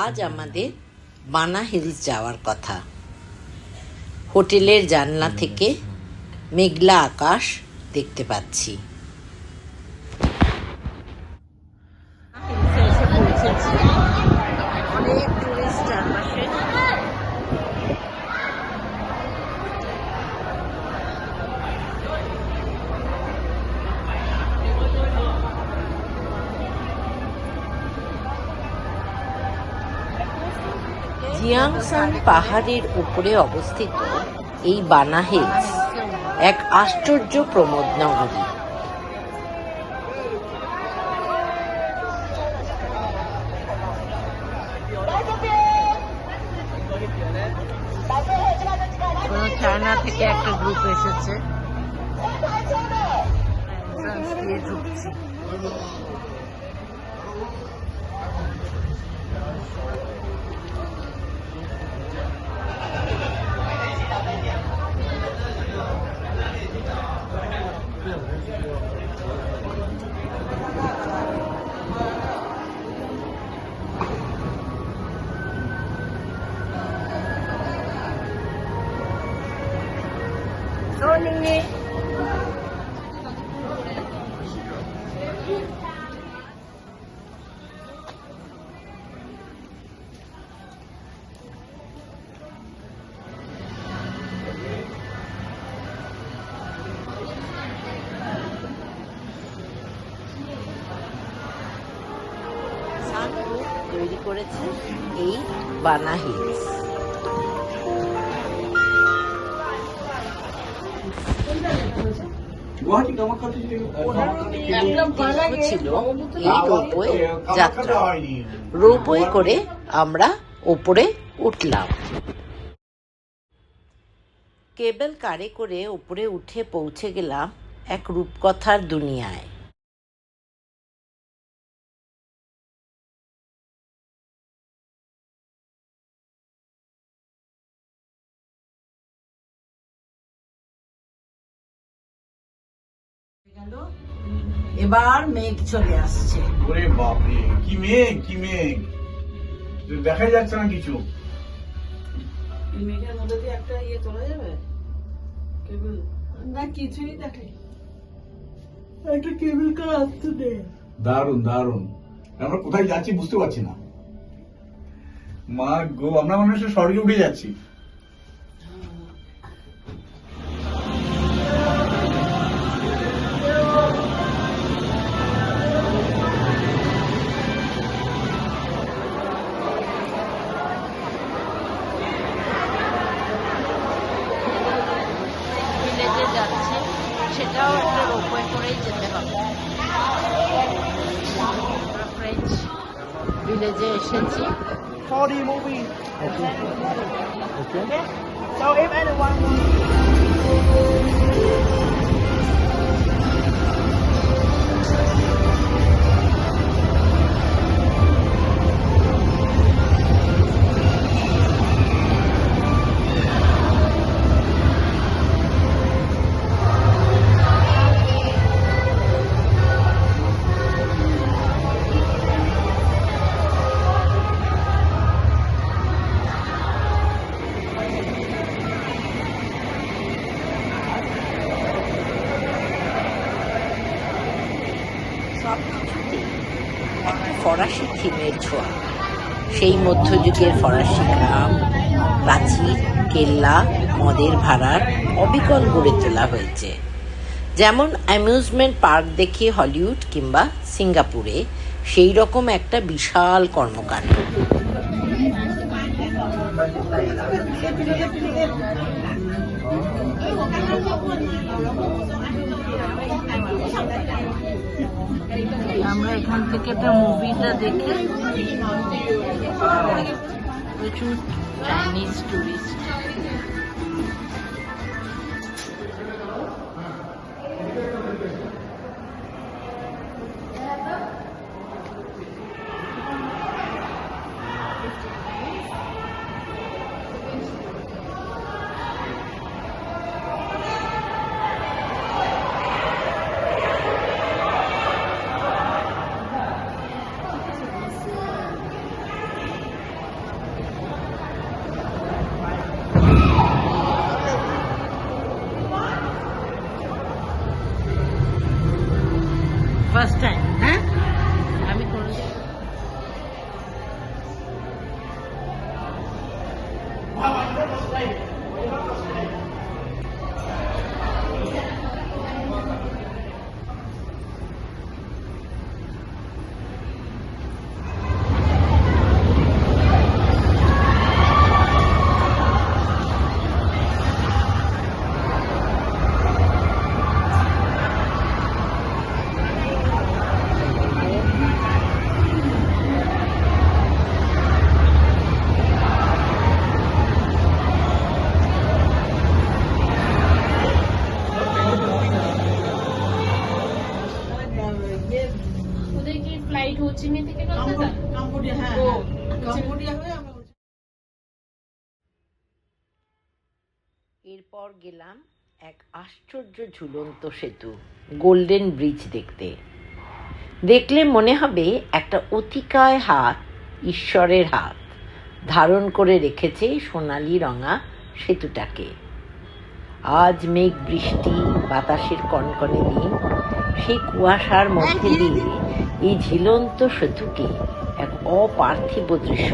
আজ আমাদের বানা হিলস যাওয়ার কথা। হোটেলের জানলা থেকে মেঘলা আকাশ দেখতে পাচ্ছি। এসে পৌঁছেছি, অনেক টুরিস্ট চারপাশে। জিয়াংসান পাহাড়ের উপরে অবস্থিত এই বানা হিলস এক আশ্চর্য প্রমোদ নগরী। চায়না থেকে একটা গ্রুপ এসেছে, ঢুকছি। তৈরি করেছে এই বানা হিলস। ছিল এই রোপওয়ে যাত্রা। রোপওয়ে করে আমরা ওপরে উঠলাম। কেবল কারে করে উপরে উঠে পৌঁছে গেলাম এক রূপকথার দুনিয়ায়। এবার মেঘ চলে আসছে। ওরে বাপরে, কি মেঘ কি মেঘ, দেখাই যাচ্ছে না কিছু। মেঘের মধ্যে দিয়ে একটা ইয়ে চলে যাবে, কেবল না, কিছুই দেখে একটা কেবল কার আসতে নেই। দারুন দারুন, আমরা কোথায় যাচ্ছি বুঝতে পারছি না। মা গো, আমরা মনে হচ্ছে স্বর্গে উঠে যাচ্ছি। যাচ্ছে সেটাও একটা রোপওয়ে করেই যেতে হবে। আমরা ফ্রেঞ্চ ভিলেজে এসেছি। 4D movie. Okay. So if anyone ফরাসি থিমের ছোঁয়া, সেই মধ্যযুগের ফরাসি গ্রাম, প্রাচীর, কেল্লা, মদের ভাড়ার অবিকল গড়ে তোলা হয়েছে। যেমন অ্যামিউজমেন্ট পার্ক দেখি হলিউড কিংবা সিঙ্গাপুরে, সেই রকম একটা বিশাল কর্মকাণ্ড। আমরা এখান থেকে একটা মুভিটা দেখে প্রচুর চাইনিজ টুরিস্ট। কামুরিয়া, হ্যাঁ হ্যাঁ, কামুরিয়া হয়ে আমরা এরপর গেলাম এক আশ্চর্য ঝুলন্ত সেতু গোল্ডেন ব্রিজ দেখতে। দেখলে মনে হবে একটা অতিকায় হাত, ঈশ্বরের হাত ধারণ করে রেখেছে সোনালি রঙা সেতুটাকে। আজ মেঘ বৃষ্টি, বাতাসের কনকনে দিন, সেই কুয়াশার মধ্যে দিয়ে এই ঝিলন্ত সেতুকে এক অপার্থিব দৃশ্য